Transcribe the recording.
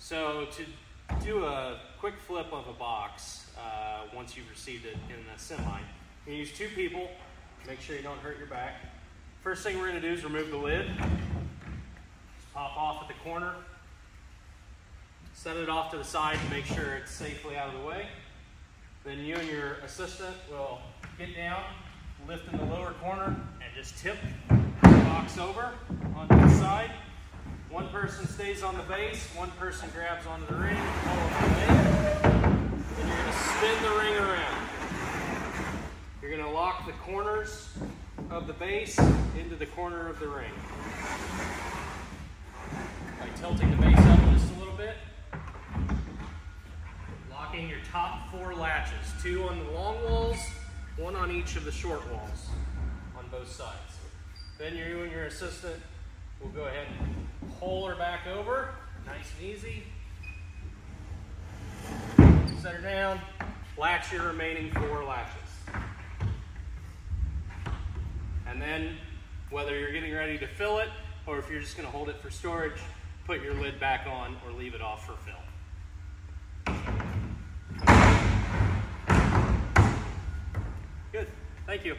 So to do a quick flip of a box, once you've received it in a semi, you use two people. Make sure you don't hurt your back. First thing we're going to do is remove the lid. Just pop off at the corner. Set it off to the side to make sure it's safely out of the way. Then you and your assistant will get down, lift in the lower corner, and just tip the box over onto the side. One person stays on the base, one person grabs onto the ring, pull it away, and you're going to spin the ring around. You're going to lock the corners of the base into the corner of the ring. By tilting the base up just a little bit, locking your top 4 latches, 2 on the long walls, 1 on each of the short walls on both sides. Then you and your assistant will go ahead and pull her back over, nice and easy. Set her down, latch your remaining 4 latches. And then, whether you're getting ready to fill it, or if you're just going to hold it for storage, put your lid back on or leave it off for fill. Good, thank you.